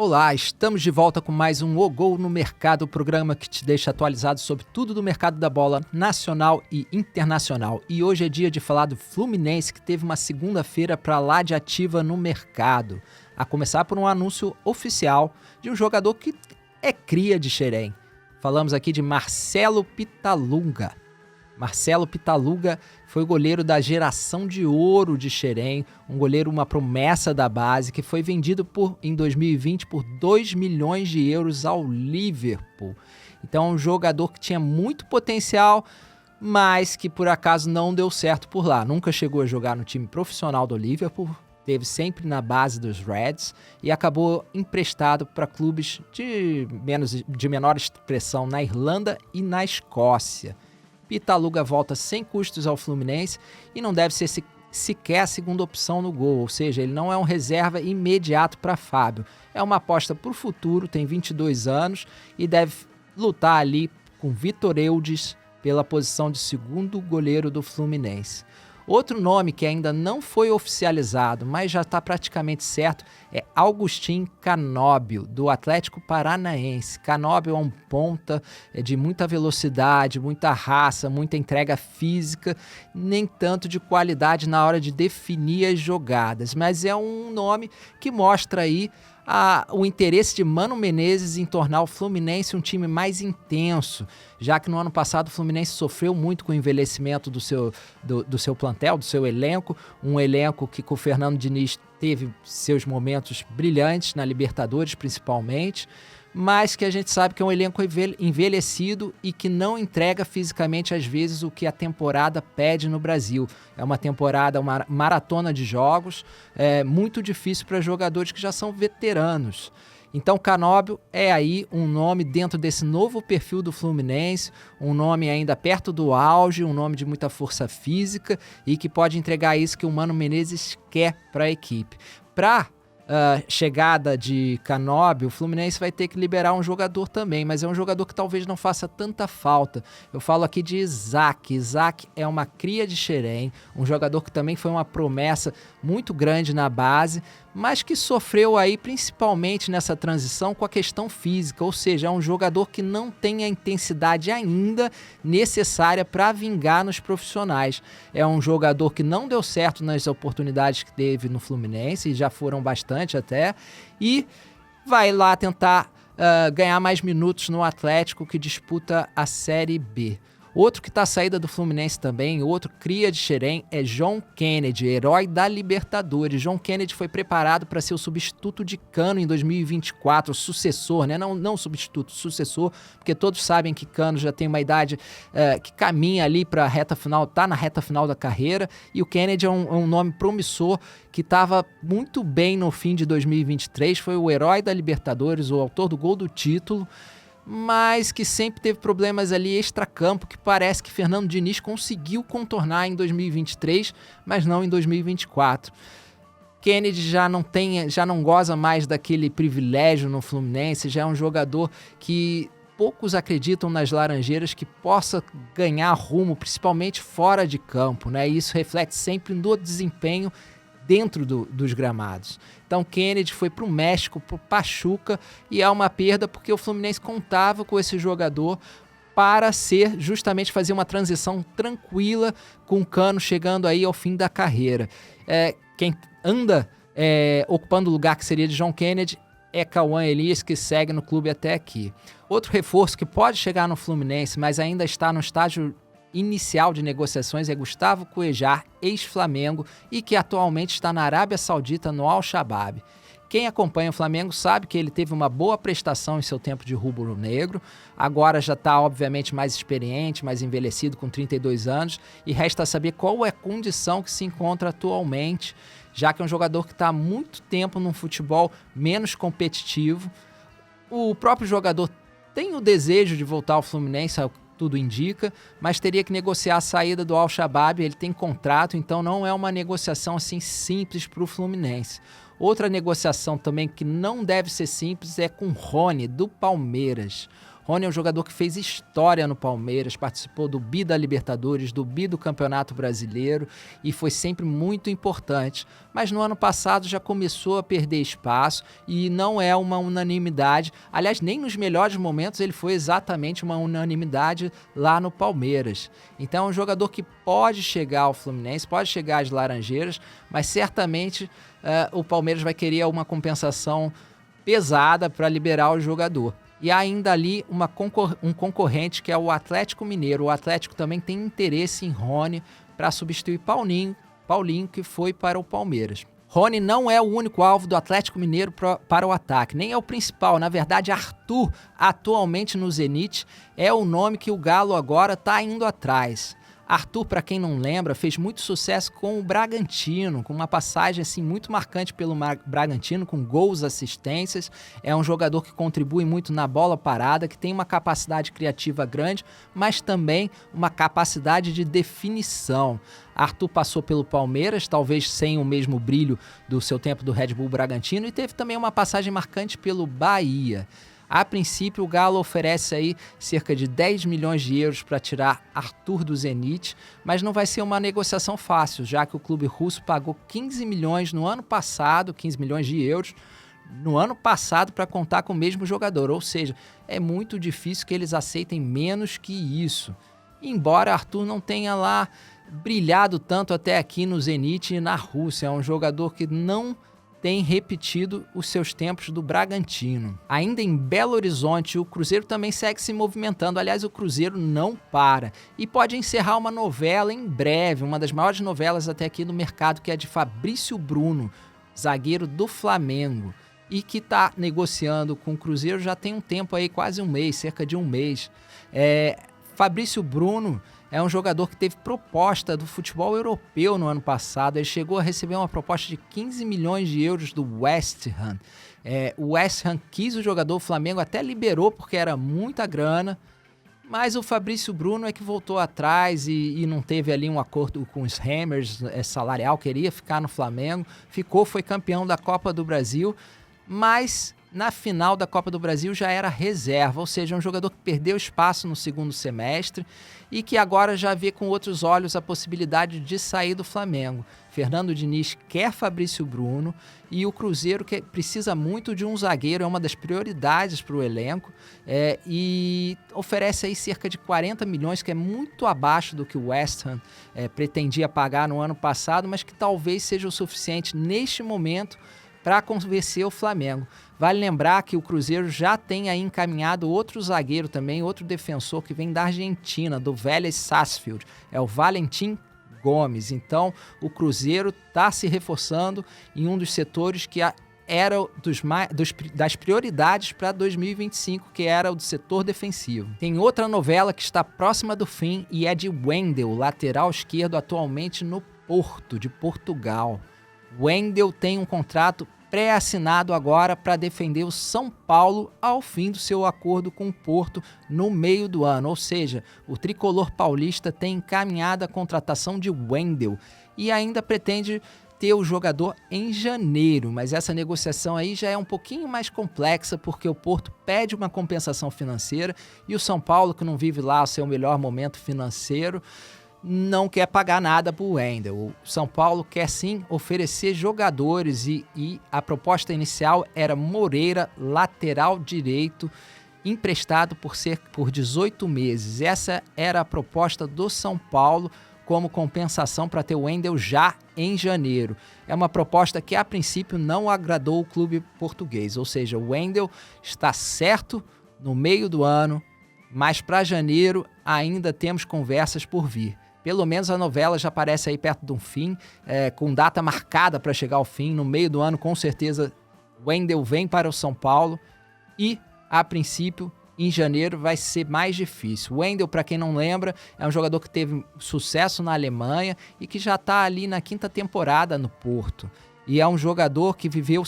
Olá, estamos de volta com mais um O Gol no Mercado, o programa que te deixa atualizado sobre tudo do mercado da bola nacional e internacional. E hoje é dia de falar do Fluminense, que teve uma segunda-feira para lá de ativa no mercado. A começar por um anúncio oficial de um jogador que é cria de Xerém. Falamos aqui de Marcelo Pitaluga. Marcelo Pitaluga foi o goleiro da geração de ouro de Xerém, um goleiro, uma promessa da base, que foi vendido em 2020 por 2 milhões de euros ao Liverpool. Então, um jogador que tinha muito potencial, mas que por acaso não deu certo por lá. Nunca chegou a jogar no time profissional do Liverpool, esteve sempre na base dos Reds e acabou emprestado para clubes de menor expressão na Irlanda e na Escócia. Pitaluga volta sem custos ao Fluminense e não deve ser sequer a segunda opção no gol, ou seja, ele não é um reserva imediato para Fábio. É uma aposta para o futuro, tem 22 anos e deve lutar ali com Vitor Eudes pela posição de segundo goleiro do Fluminense. Outro nome que ainda não foi oficializado, mas já está praticamente certo, é Agustín Canóbio, do Atlético Paranaense. Canóbio é um ponta de muita velocidade, muita raça, muita entrega física, nem tanto de qualidade na hora de definir as jogadas, mas é um nome que mostra aí o interesse de Mano Menezes em tornar o Fluminense um time mais intenso, já que no ano passado o Fluminense sofreu muito com o envelhecimento do seu plantel, do seu elenco, um elenco que com o Fernando Diniz teve seus momentos brilhantes na Libertadores principalmente, mas que a gente sabe que é um elenco envelhecido e que não entrega fisicamente às vezes o que a temporada pede no Brasil. É uma temporada, uma maratona de jogos, muito difícil para jogadores que já são veteranos. Então Canóbio é aí um nome dentro desse novo perfil do Fluminense, um nome ainda perto do auge, um nome de muita força física e que pode entregar isso que o Mano Menezes quer para a equipe. Para chegada de Canóbio, o Fluminense vai ter que liberar um jogador também, mas é um jogador que talvez não faça tanta falta. Eu falo aqui de Isaac. Isaac é uma cria de Xerém, um jogador que também foi uma promessa muito grande na base, mas que sofreu aí principalmente nessa transição com a questão física, ou seja, é um jogador que não tem a intensidade ainda necessária para vingar nos profissionais. É um jogador que não deu certo nas oportunidades que teve no Fluminense, e já foram bastante até, e vai lá tentar ganhar mais minutos no Atlético, que disputa a Série B. Outro que está à saída do Fluminense também, outro cria de Xerém, é John Kennedy, herói da Libertadores. John Kennedy foi preparado para ser o substituto de Cano em 2024, o sucessor, né? Não substituto, sucessor, porque todos sabem que Cano já tem uma idade que caminha ali para a reta final, está na reta final da carreira, e o Kennedy é um nome promissor que estava muito bem no fim de 2023, foi o herói da Libertadores, o autor do gol do título, mas que sempre teve problemas ali extracampo, que parece que Fernando Diniz conseguiu contornar em 2023, mas não em 2024. Kennedy já não goza mais daquele privilégio no Fluminense, já é um jogador que poucos acreditam nas Laranjeiras que possa ganhar rumo, principalmente fora de campo, né? E isso reflete sempre no desempenho dentro dos gramados. Então Kennedy foi para o México, para o Pachuca, e é uma perda porque o Fluminense contava com esse jogador para justamente fazer uma transição tranquila com o Cano chegando aí ao fim da carreira. Quem anda ocupando o lugar que seria de John Kennedy é Cauã Elias, que segue no clube até aqui. Outro reforço que pode chegar no Fluminense, mas ainda está no estágio inicial de negociações, é Gustavo Cuejar, ex-Flamengo, e que atualmente está na Arábia Saudita, no Al-Shabaab. Quem acompanha o Flamengo sabe que ele teve uma boa prestação em seu tempo de rubro-negro, agora já está obviamente mais experiente, mais envelhecido, com 32 anos, e resta saber qual é a condição que se encontra atualmente, já que é um jogador que está há muito tempo num futebol menos competitivo. O próprio jogador tem o desejo de voltar ao Fluminense, tudo indica, mas teria que negociar a saída do Al-Shabaab, ele tem contrato, então não é uma negociação assim simples para o Fluminense. Outra negociação também que não deve ser simples é com Rony, do Palmeiras. Rony é um jogador que fez história no Palmeiras, participou do bi da Libertadores, do bi do Campeonato Brasileiro e foi sempre muito importante. Mas no ano passado já começou a perder espaço e não é uma unanimidade. Aliás, nem nos melhores momentos ele foi exatamente uma unanimidade lá no Palmeiras. Então é um jogador que pode chegar ao Fluminense, pode chegar às Laranjeiras, mas certamente o Palmeiras vai querer uma compensação pesada para liberar o jogador. E ainda ali um concorrente que é o Atlético Mineiro. O Atlético também tem interesse em Rony para substituir Paulinho, que foi para o Palmeiras. Rony não é o único alvo do Atlético Mineiro para o ataque, nem é o principal. Na verdade, Arthur, atualmente no Zenit, é o nome que o Galo agora está indo atrás. Arthur, para quem não lembra, fez muito sucesso com o Bragantino, com uma passagem assim, muito marcante pelo Bragantino, com gols, assistências. É um jogador que contribui muito na bola parada, que tem uma capacidade criativa grande, mas também uma capacidade de definição. Arthur passou pelo Palmeiras, talvez sem o mesmo brilho do seu tempo do Red Bull Bragantino, e teve também uma passagem marcante pelo Bahia. A princípio, o Galo oferece aí cerca de 10 milhões de euros para tirar Arthur do Zenit, mas não vai ser uma negociação fácil, já que o clube russo pagou 15 milhões no ano passado, 15 milhões de euros, no ano passado para contar com o mesmo jogador, ou seja, é muito difícil que eles aceitem menos que isso. Embora Arthur não tenha lá brilhado tanto até aqui no Zenit e na Rússia, é um jogador que não tem repetido os seus tempos do Bragantino. Ainda em Belo Horizonte, o Cruzeiro também segue se movimentando. Aliás, o Cruzeiro não para e pode encerrar uma novela em breve, uma das maiores novelas até aqui no mercado, que é de Fabrício Bruno, zagueiro do Flamengo, e que está negociando com o Cruzeiro já tem um tempo aí, quase um mês, cerca de um mês. Fabrício Bruno é um jogador que teve proposta do futebol europeu no ano passado. Ele chegou a receber uma proposta de 15 milhões de euros do West Ham. O West Ham quis o jogador, o Flamengo até liberou porque era muita grana, mas o Fabrício Bruno é que voltou atrás e não teve ali um acordo com os Hammers salarial, queria ficar no Flamengo, foi campeão da Copa do Brasil, mas na final da Copa do Brasil já era reserva, ou seja, um jogador que perdeu espaço no segundo semestre e que agora já vê com outros olhos a possibilidade de sair do Flamengo. Fernando Diniz quer Fabrício Bruno e o Cruzeiro que precisa muito de um zagueiro, é uma das prioridades para o elenco, e oferece aí cerca de 40 milhões, que é muito abaixo do que o West Ham pretendia pagar no ano passado, mas que talvez seja o suficiente neste momento para convencer o Flamengo. Vale lembrar que o Cruzeiro já tem aí encaminhado outro zagueiro também, outro defensor que vem da Argentina, do Vélez Sarsfield, é o Valentim Gomes. Então, o Cruzeiro está se reforçando em um dos setores que era das prioridades para 2025, que era o do setor defensivo. Tem outra novela que está próxima do fim e é de Wendel, lateral esquerdo atualmente no Porto, de Portugal. Wendel tem um contrato pré-assinado agora para defender o São Paulo ao fim do seu acordo com o Porto no meio do ano. Ou seja, o tricolor paulista tem encaminhado a contratação de Wendel e ainda pretende ter o jogador em janeiro, mas essa negociação aí já é um pouquinho mais complexa porque o Porto pede uma compensação financeira e o São Paulo, que não vive lá o seu melhor momento financeiro, não quer pagar nada para o Wendel. O São Paulo quer sim oferecer jogadores e a proposta inicial era Moreira, lateral direito, emprestado por 18 meses. Essa era a proposta do São Paulo como compensação para ter o Wendel já em janeiro. É uma proposta que a princípio não agradou o clube português, ou seja, o Wendel está certo no meio do ano, mas para janeiro ainda temos conversas por vir. Pelo menos a novela já aparece aí perto de um fim, com data marcada para chegar ao fim. No meio do ano, com certeza, Wendel vem para o São Paulo e, a princípio, em janeiro vai ser mais difícil. Wendel, para quem não lembra, é um jogador que teve sucesso na Alemanha e que já está ali na 5ª temporada no Porto. E é um jogador que viveu,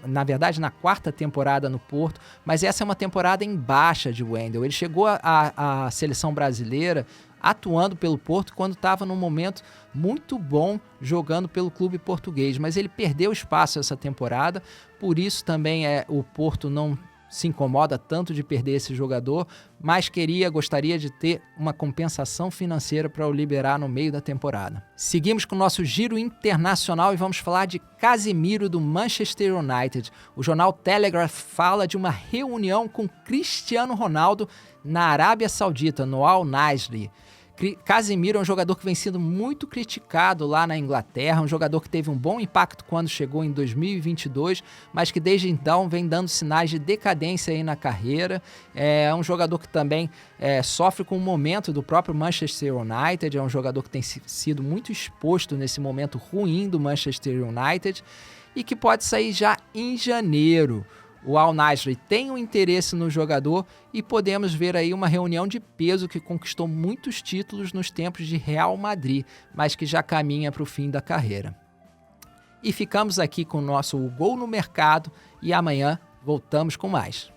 na verdade, na 4ª temporada no Porto, mas essa é uma temporada em baixa de Wendel. Ele chegou à seleção brasileira atuando pelo Porto quando estava num momento muito bom jogando pelo clube português, mas ele perdeu espaço essa temporada, por isso também o Porto não se incomoda tanto de perder esse jogador, mas gostaria de ter uma compensação financeira para o liberar no meio da temporada. Seguimos com o nosso giro internacional e vamos falar de Casemiro do Manchester United. O jornal Telegraph fala de uma reunião com Cristiano Ronaldo na Arábia Saudita, no Al Nassr. Casemiro é um jogador que vem sendo muito criticado lá na Inglaterra, um jogador que teve um bom impacto quando chegou em 2022, mas que desde então vem dando sinais de decadência aí na carreira. É um jogador que também sofre com o momento do próprio Manchester United, é um jogador que tem sido muito exposto nesse momento ruim do Manchester United e que pode sair já em janeiro. O Al Nassr tem um interesse no jogador e podemos ver aí uma reunião de peso que conquistou muitos títulos nos tempos de Real Madrid, mas que já caminha para o fim da carreira. E ficamos aqui com o nosso Gol no Mercado e amanhã voltamos com mais.